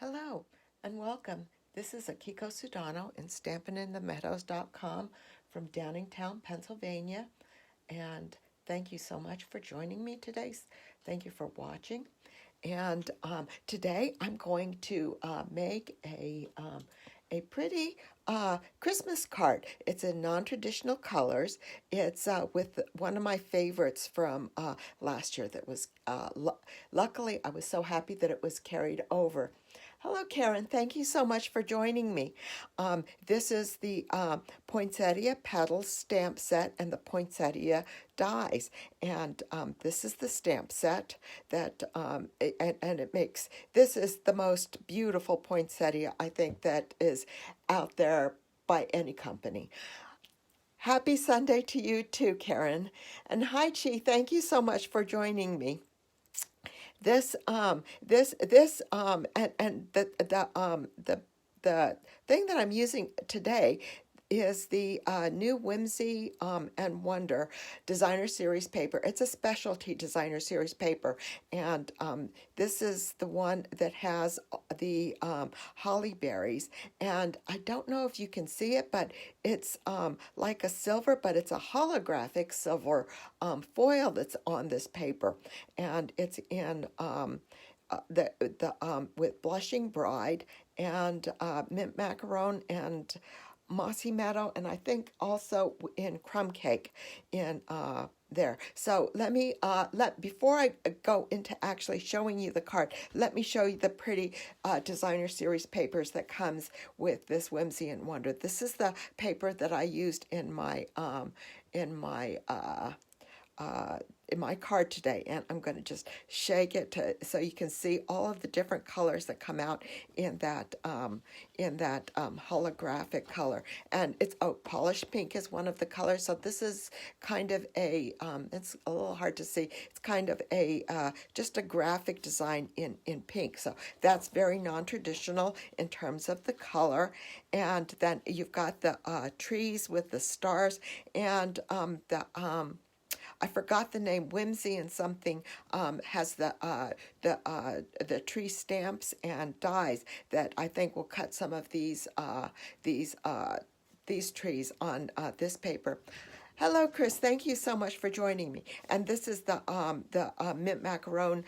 Hello and welcome. This is Akiko Sudano in StampinInTheMeadows.com from Downingtown, Pennsylvania. And thank you so much for joining me today. Thank you for watching. And today I'm going to make a pretty Christmas card. It's in non-traditional colors. It's with one of my favorites from last year that was, luckily I was so happy that it was carried over. Hello, Karen. Thank you so much for joining me. This is the Poinsettia Petals stamp set and the Poinsettia dies. And this is the stamp set that, and it makes, this is the most beautiful poinsettia I think that is out there by any company. Happy Sunday to you too, Karen. And hi, Chi. Thank you so much for joining me. This and the thing that I'm using today is the new Whimsy and Wonder designer series paper. It's a specialty designer series paper, and this is the one that has the holly berries. And I don't know if you can see it, but it's like a silver, but it's a holographic silver foil that's on this paper, and it's in with Blushing Bride and mint macaron and mossy meadow, and I think also in crumb cake in there. So let me before I go into actually showing you the card, let me show you the pretty designer series papers that comes with this Whimsy and Wonder. This is the paper that I used in my card today, and I'm going to just shake it so you can see all of the different colors that come out in that holographic color. And it's polished pink is one of the colors. So this is kind of a it's a little hard to see. It's kind of a just a graphic design in pink. So that's very non-traditional in terms of the color. And then you've got the trees with the stars and I forgot the name. Whimsy and something has the tree stamps and dies that I think will cut some of these trees on this paper. Hello, Chris. Thank you so much for joining me. And this is the mint macaron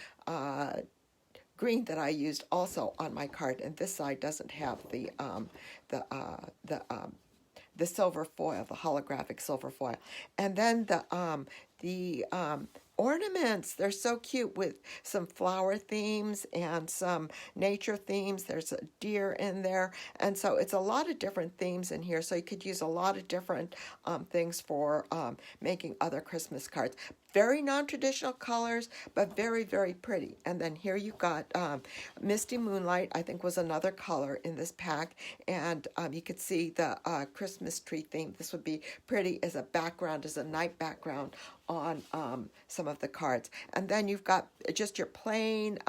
green that I used also on my card. And this side doesn't have the silver foil, the holographic silver foil. And then the ornaments, they're so cute with some flower themes and some nature themes. There's a deer in there. And so it's a lot of different themes in here. So you could use a lot of different things for making other Christmas cards. Very non-traditional colors, but very, very pretty. And then here you've got Misty Moonlight, I think was another color in this pack. And you could see the Christmas tree theme. This would be pretty as a background, as a night background on some of the cards. And then you've got just your plain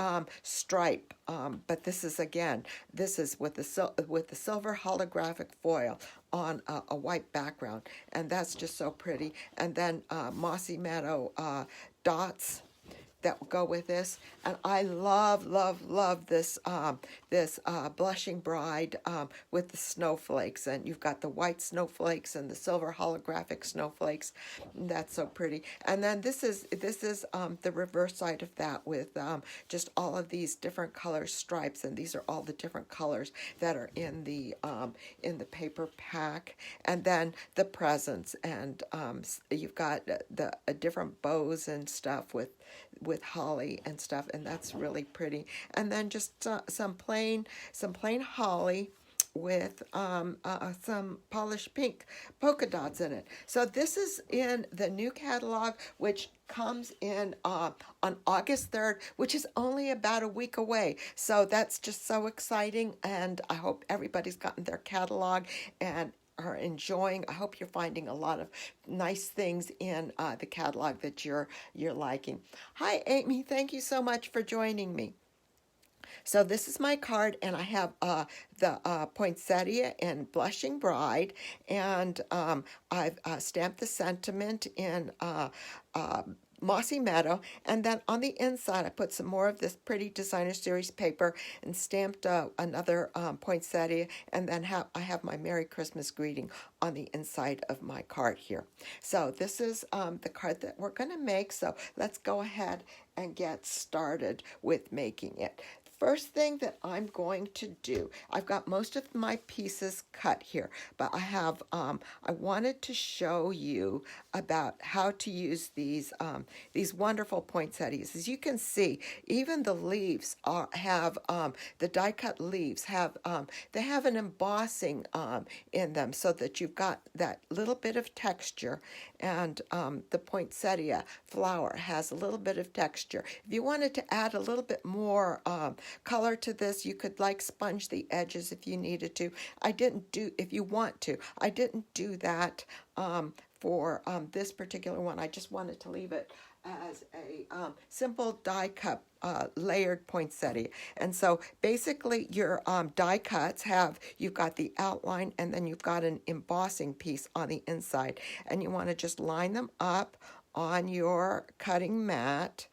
stripe. But this is, again, this is with the silver holographic foil on a white background, and that's just so pretty. And then mossy meadow dots that go with this. And I love this Blushing Bride with the snowflakes. And you've got the white snowflakes and the silver holographic snowflakes. That's so pretty. And then this is the reverse side of that with just all of these different color stripes. And these are all the different colors that are in the paper pack. And then the presents, and you've got the different bows and stuff with holly and stuff, and that's really pretty. And then just some plain holly with some polished pink polka dots in it. So this is in the new catalog, which comes in on August 3rd, which is only about a week away. So that's just so exciting, and I hope everybody's gotten their catalog and are enjoying. I hope you're finding a lot of nice things in the catalog that you're liking. Hi, Amy. Thank you so much for joining me. So this is my card, and I have the poinsettia and Blushing Bride, and I've stamped the sentiment in mossy meadow, and then on the inside I put some more of this pretty designer series paper and stamped another poinsettia, and then I have my Merry Christmas greeting on the inside of my card here. So this is the card that we're going to make, so let's go ahead and get started with making it. First thing that I'm going to do, I've got most of my pieces cut here, but I wanted to show you about how to use these wonderful poinsettias. As you can see, even the leaves have the die cut leaves have they have an embossing in them, so that you've got that little bit of texture, and the poinsettia flower has a little bit of texture. If you wanted to add a little bit more color to this, you could like sponge the edges if you needed to. If you want to. I didn't do that for this particular one. I just wanted to leave it as a simple die cut layered poinsettia. And so basically your die cuts you've got the outline, and then you've got an embossing piece on the inside, and you want to just line them up on your cutting mat,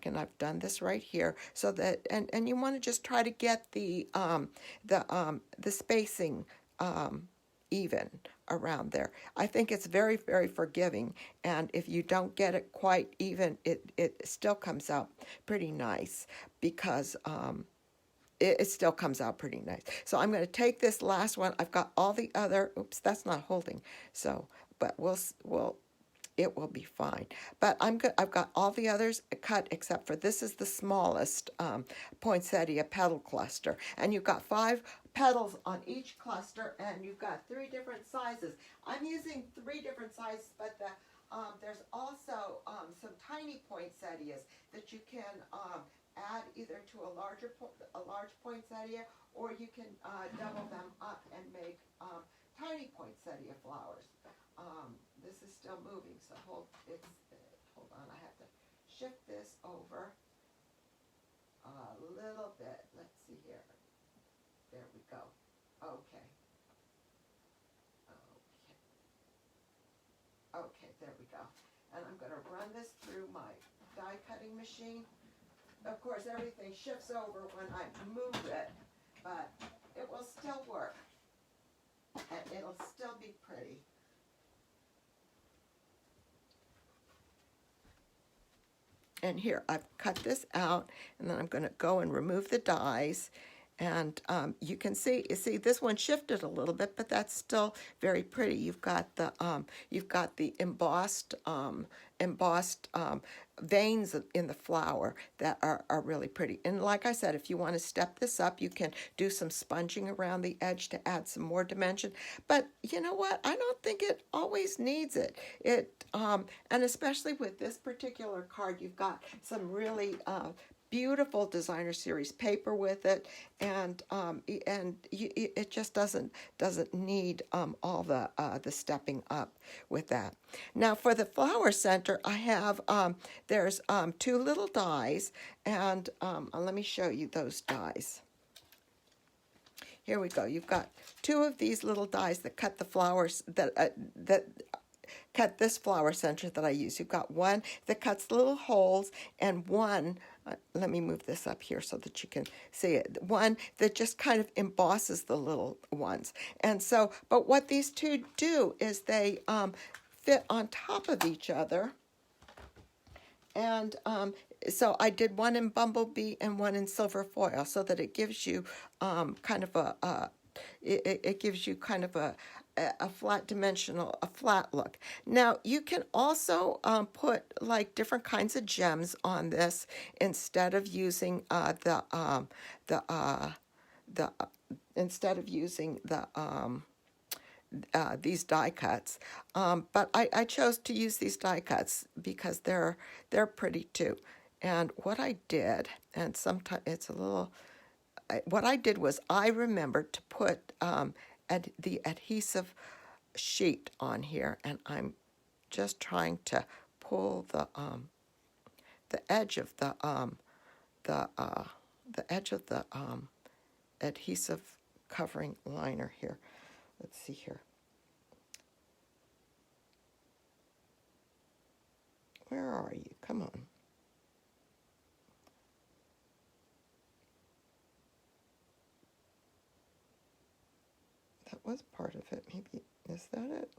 and I've done this right here, so that and you want to just try to get the spacing even around there. I think it's very, very forgiving, and if you don't get it quite even, it still comes out pretty nice, because it still comes out pretty nice. So I'm going to take this last one. I've got all the other, oops, that's not holding, so, but it will be fine. But I've got all the others cut, except for this is the smallest poinsettia petal cluster. And you've got 5 petals on each cluster, and you've got 3 different sizes. I'm using 3 different sizes, but there's also some tiny poinsettias that you can add either to a large poinsettia, or you can double them up and make tiny poinsettia flowers. This is still moving, so hold on, I have to shift this over a little bit. Let's see here. There we go. Okay. Okay, there we go. And I'm going to run this through my die cutting machine. Of course, everything shifts over when I move it, but it will still work, and it'll still be pretty. And here, I've cut this out, and then I'm going to go and remove the dies. And you can see, this one shifted a little bit, but that's still very pretty. You've got the embossed veins in the flower that are really pretty. And like I said, if you want to step this up, you can do some sponging around the edge to add some more dimension. But you know what? I don't think it always needs it. And especially with this particular card, you've got some really beautiful designer series paper with it, and it just doesn't need all the stepping up with that. Now for the flower center, I have there's 2 little dies, and let me show you those dies. Here we go. You've got 2 of these little dies that cut the flowers that cut this flower center that I use. You've got one that cuts the little holes, and one, let me move this up here so that you can see it, one that just kind of embosses the little ones. And so, but what these 2 do is they fit on top of each other. And so I did one in bumblebee and one in silver foil, so that it gives you kind of a flat dimensional, a flat look. Now you can also put like different kinds of gems on this instead of using these die cuts, but I chose to use these die cuts because they're pretty too. And what I did, and sometimes it's a little, what I did was I remembered to put the adhesive sheet on here, and I'm just trying to pull the edge of the adhesive covering liner here. Let's see here. Where are you? Come on. That was part of it. Maybe, is that it?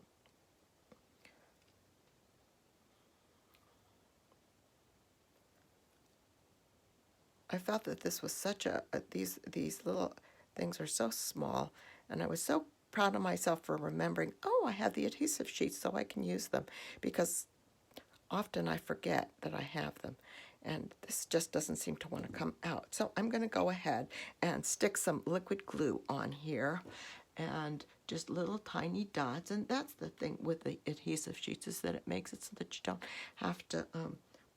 I felt that this was such these little things are so small, and I was so proud of myself for remembering, oh, I have the adhesive sheets so I can use them, because often I forget that I have them, and this just doesn't seem to want to come out. So I'm going to go ahead and stick some liquid glue on here, and just little tiny dots. And that's the thing with the adhesive sheets, is that it makes it so that you don't have to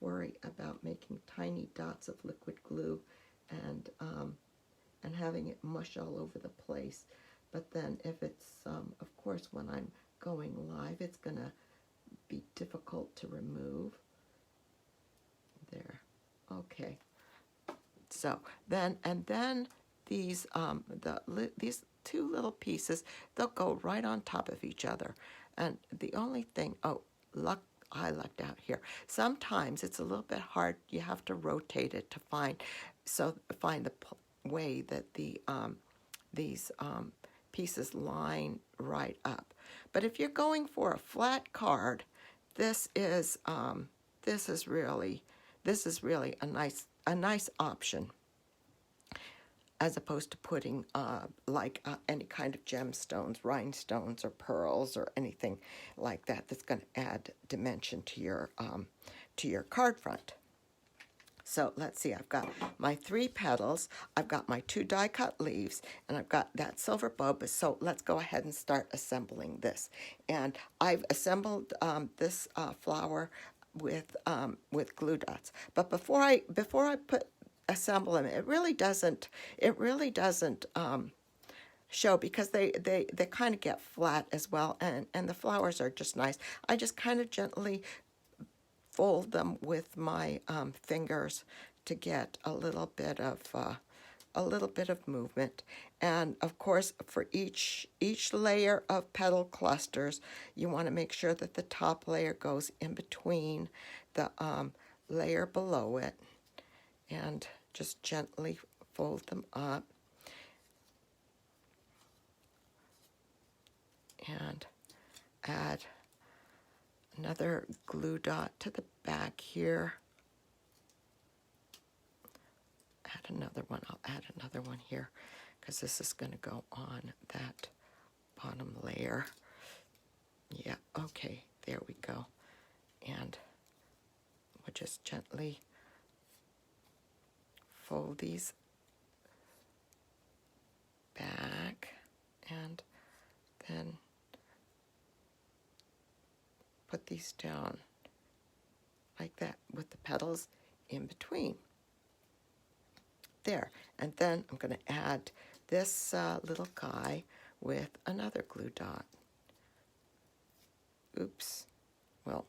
worry about making tiny dots of liquid glue and having it mush all over the place. But then if it's, of course, when I'm going live, it's going to be difficult to remove. There. Okay. So then, and then these, these two little pieces, they'll go right on top of each other. And the only thing, oh, I lucked out here. Sometimes it's a little bit hard. You have to rotate it to find the way that these pieces line right up. But if you're going for a flat card, this is really a nice option, as opposed to putting any kind of gemstones, rhinestones, or pearls, or anything like that that's going to add dimension to your card front. So let's see, I've got my 3 petals, I've got my 2 die-cut leaves, and I've got that silver bulb. So let's go ahead and start assembling this. And I've assembled this flower with glue dots. But before I assemble them, it really doesn't show, because they kind of get flat as well, and the flowers are just nice. I just kind of gently fold them with my fingers to get a little bit of movement. And of course, for each layer of petal clusters, you want to make sure that the top layer goes in between the layer below it, and just gently fold them up and add another glue dot to the back here. Add another one. I'll add another one here, because this is going to go on that bottom layer. Yeah, okay, there we go. And we'll just gently fold these back, and then put these down like that with the petals in between. There. And then I'm going to add this little guy with another glue dot. Oops. Well,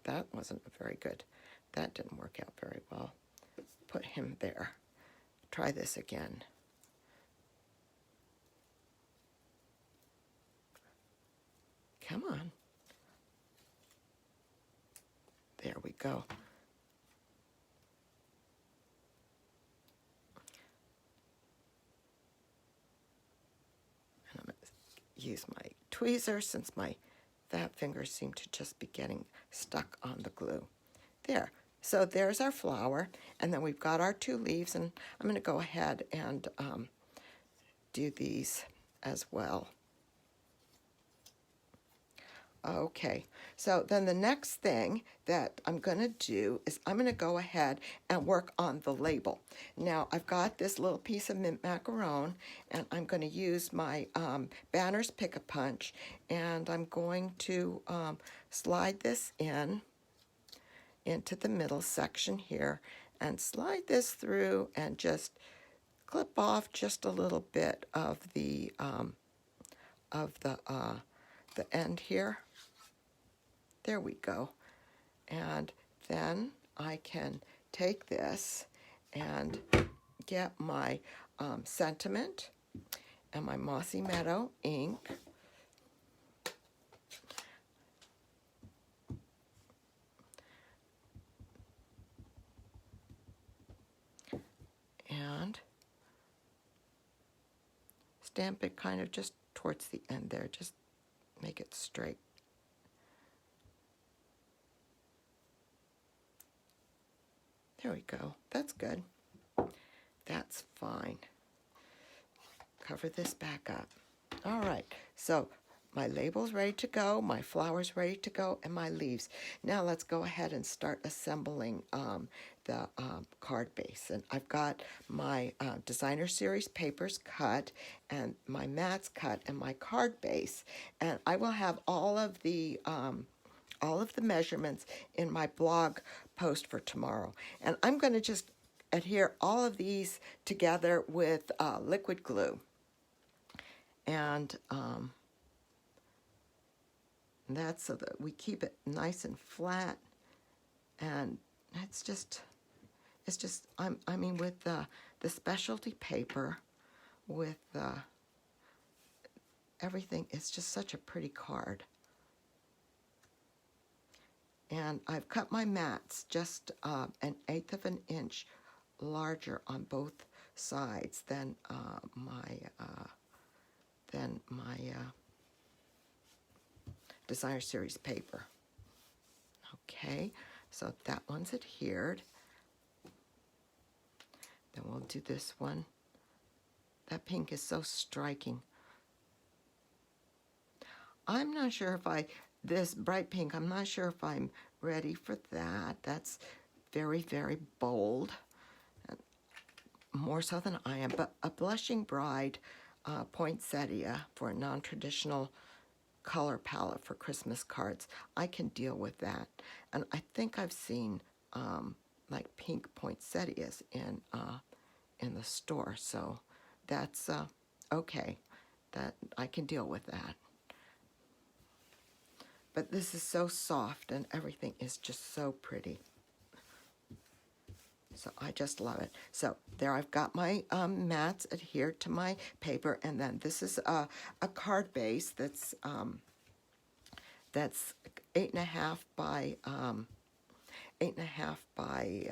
that wasn't very good. That didn't work out very well. Put him there. Try this again. Come on. There we go. And I'm going to use my tweezer, since my fat fingers seem to just be getting stuck on the glue. There. So there's our flower, and then we've got our 2 leaves, and I'm going to go ahead and do these as well. Okay, so then the next thing that I'm going to do is I'm going to go ahead and work on the label. Now, I've got this little piece of mint macaron, and I'm going to use my Banner's Pick-a-Punch, and I'm going to slide this into the middle section here, and slide this through, and just clip off just a little bit of the end here. There we go. And then I can take this and get my Sentiment and my Mossy Meadow ink, stamp it kind of just towards the end there. Just make it straight. There we go. That's good. That's fine. Cover this back up. All right, so my label's ready to go, my flower's ready to go, and my leaves. Now let's go ahead and start assembling the card base. And I've got my designer series papers cut, and my mats cut, and my card base. And I will have all of the measurements in my blog post for tomorrow. And I'm going to just adhere all of these together with liquid glue. And that's so that we keep it nice and flat. And I mean, with the specialty paper, with everything, it's just such a pretty card. And I've cut my mats just 1/8 of an inch larger on both sides than my designer series paper. Okay, so that one's adhered. Then we'll do this one. That pink is so striking. I'm not sure if this bright pink, I'm not sure if I'm ready for that. That's very, very bold, more so than I am. But a Blushing Bride poinsettia for a non-traditional color palette for Christmas cards, I can deal with that. And I think I've seen like pink poinsettias in the store, so that's okay. That I can deal with that. But this is so soft and everything is just so pretty. So I just love it. So there I've got my mats adhered to my paper, and then this is a card base that's 8.5 by 8.5 by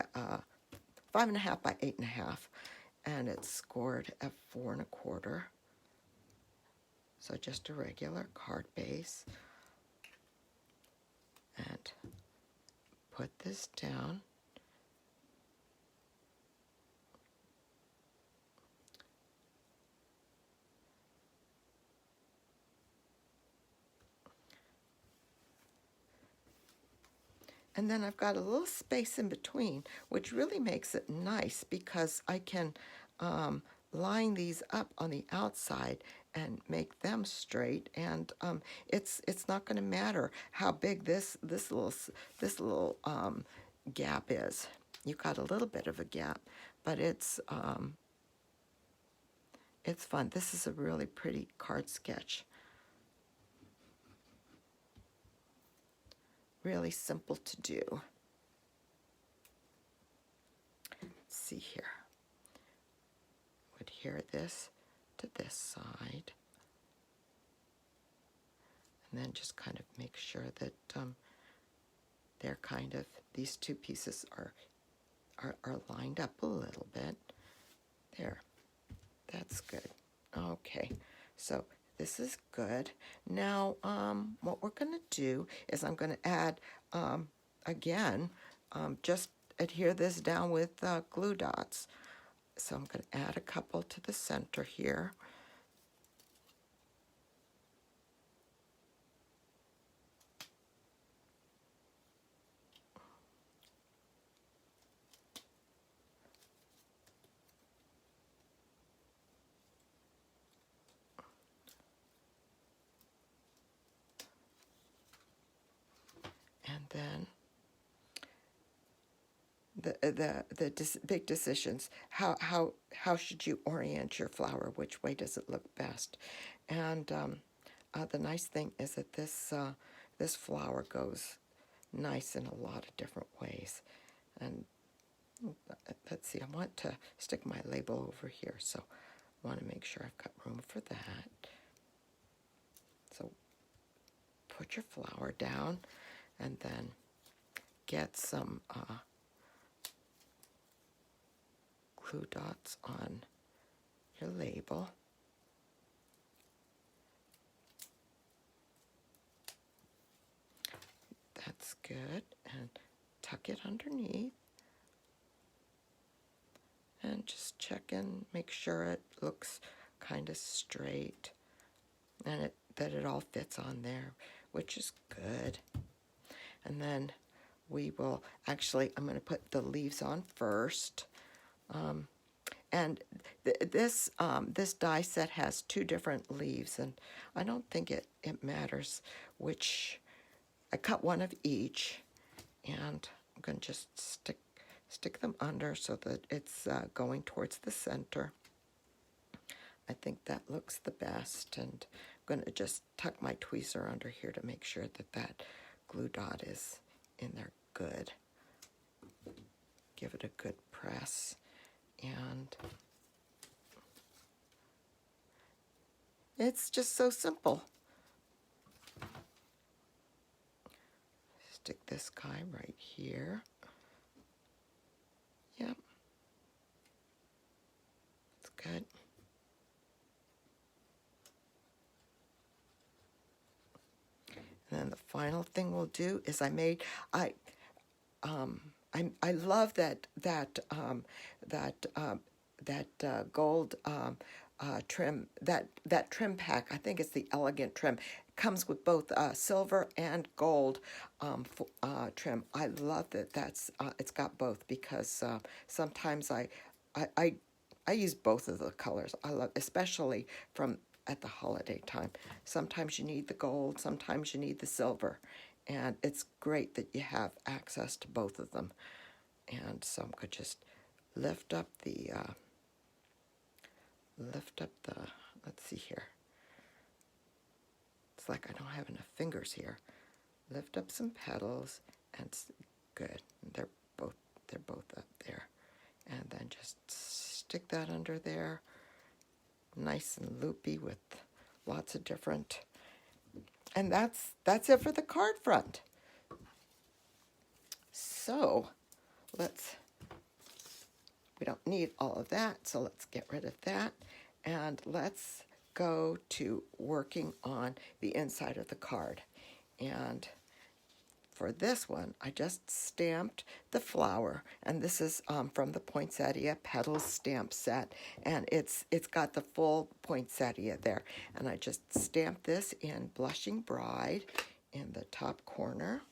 5.5 by 8.5, and it's scored at 4 1/4. So just a regular card base. And put this down. And then I've got a little space in between, which really makes it nice because I can line these up on the outside and make them straight. And it's not going to matter how big this little gap is. You've got a little bit of a gap, but it's fun. This is a really pretty card sketch. Really simple to do. Let's see here. Adhere this to this side. And then just kind of make sure that they're kind of, these two pieces are lined up a little bit. There. That's good. Okay. So this is good. Now, what we're going to do is I'm going to add, again, just adhere this down with glue dots. So I'm going to add a couple to the center here. And then the big decisions. How should you orient your flower? Which way does it look best? And the nice thing is that this flower goes nice in a lot of different ways. And let's see, I want to stick my label over here, so I want to make sure I've got room for that. So put your flower down, and then get some glue dots on your label. good. And tuck it underneath. And just check in, make sure it looks kind of straight and that it all fits on there, which is good. And then we will, actually, I'm going to put the leaves on first. And this die set has 2 different leaves, and I don't think it matters which. I cut one of each, and I'm going to just stick them under so that it's going towards the center. I think that looks the best, and I'm going to just tuck my tweezer under here to make sure that glue dot is in there good. Give it a good press, and it's just so simple. Stick this guy right here. Yep. It's good. And then the final thing we'll do is I love that gold trim, that trim pack. I think it's the elegant trim. It comes with both silver and gold trim. I love that it's got both, because sometimes I use both of the colors. I love, especially at the holiday time. Sometimes you need the gold, sometimes you need the silver, and it's great that you have access to both of them. And so I'm going to just lift up the, let's see here. It's like I don't have enough fingers here. Lift up some petals, and good. They're both up there. And then just stick that under there, nice and loopy with lots of different. And that's it for the card front. So we don't need all of that, so let's get rid of that. And let's go to working on the inside of the card. And for this one, I just stamped the flower, and this is from the Poinsettia Petals stamp set, and it's got the full poinsettia there. And I just stamped this in Blushing Bride in the top corner.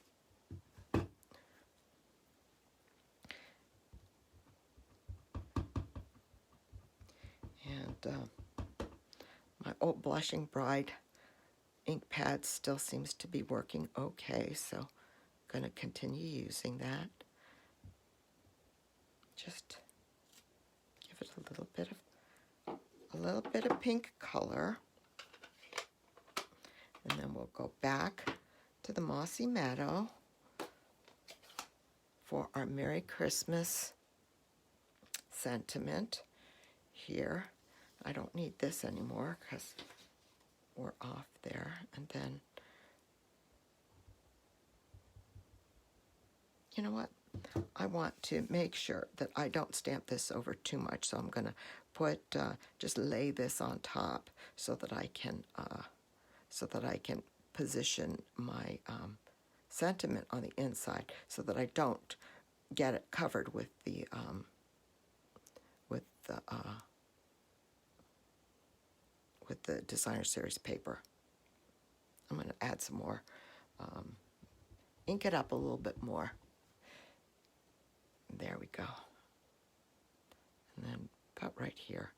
And my old Blushing Bride ink pad still seems to be working okay, so I'm going to continue using that. Just give it a little bit of pink color, and then we'll go back to the Mossy Meadow for our Merry Christmas sentiment here. I don't need this anymore because we're off there. And then, you know what? I want to make sure that I don't stamp this over too much, so I'm going to just lay this on top so that I can position my sentiment on the inside, so that I don't get it covered with the Designer Series paper. I'm going to add some more, ink it up a little bit more. There we go. And then about right here.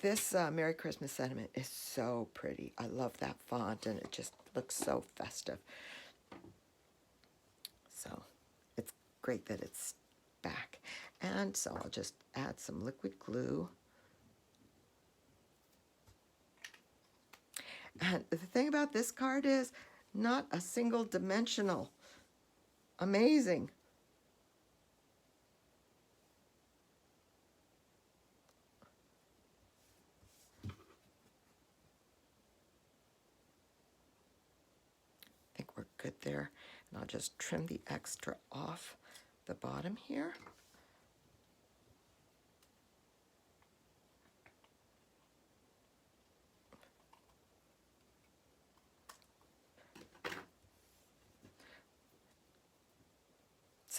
This Merry Christmas sentiment is so pretty. I love that font, and it just looks so festive. So it's great that it's back. And so I'll just add some liquid glue. And the thing about this card is not a single dimensional. Amazing. I think we're good there. And I'll just trim the extra off the bottom here.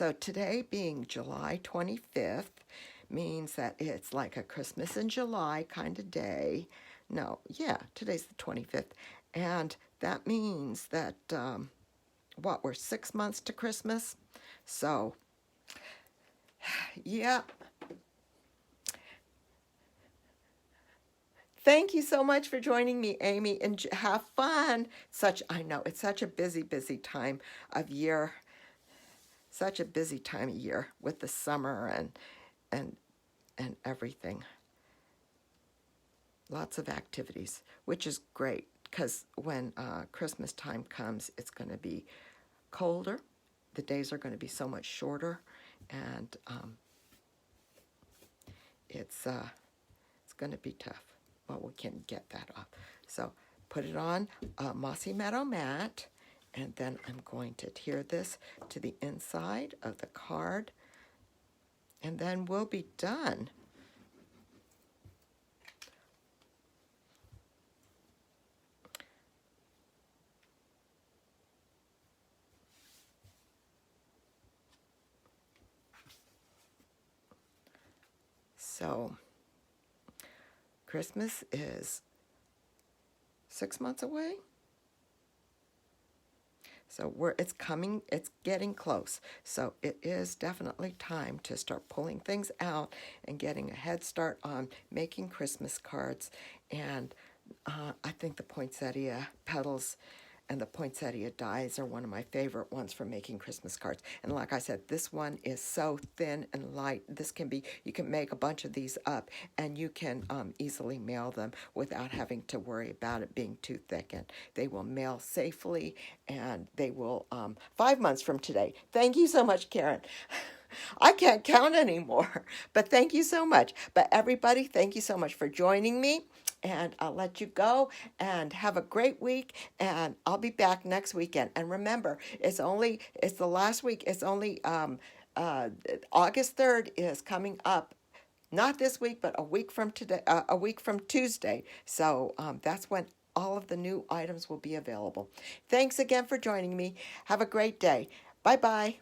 So today being July 25th means that it's like a Christmas in July kind of day. No, yeah, today's the 25th. And that means that, we're 6 months to Christmas? So, yeah. Thank you so much for joining me, Amy, and have fun. I know, it's such a busy, busy time of year. Such a busy time of year with the summer and everything. Lots of activities, which is great because when Christmas time comes, it's going to be colder. The days are going to be so much shorter, and it's going to be tough. Well, we can get that off. So put it on a Mossy Meadow mat, and then I'm going to adhere this to the inside of the card, and then we'll be done. So Christmas is 6 months away. So it's getting close. So it is definitely time to start pulling things out and getting a head start on making Christmas cards. And I think the Poinsettia Petals and the Poinsettia dies are one of my favorite ones for making Christmas cards. And like I said, this one is so thin and light. You can make a bunch of these up, and you can easily mail them without having to worry about it being too thick. And they will mail safely, and they will 5 months from today. Thank you so much, Karen. I can't count anymore, but thank you so much. But everybody, thank you so much for joining me, and I'll let you go and have a great week, and I'll be back next weekend. And remember, it's the last week. It's only August 3rd is coming up. Not this week, but a week from today, a week from Tuesday. So that's when all of the new items will be available. Thanks again for joining me. Have a great day. Bye-bye.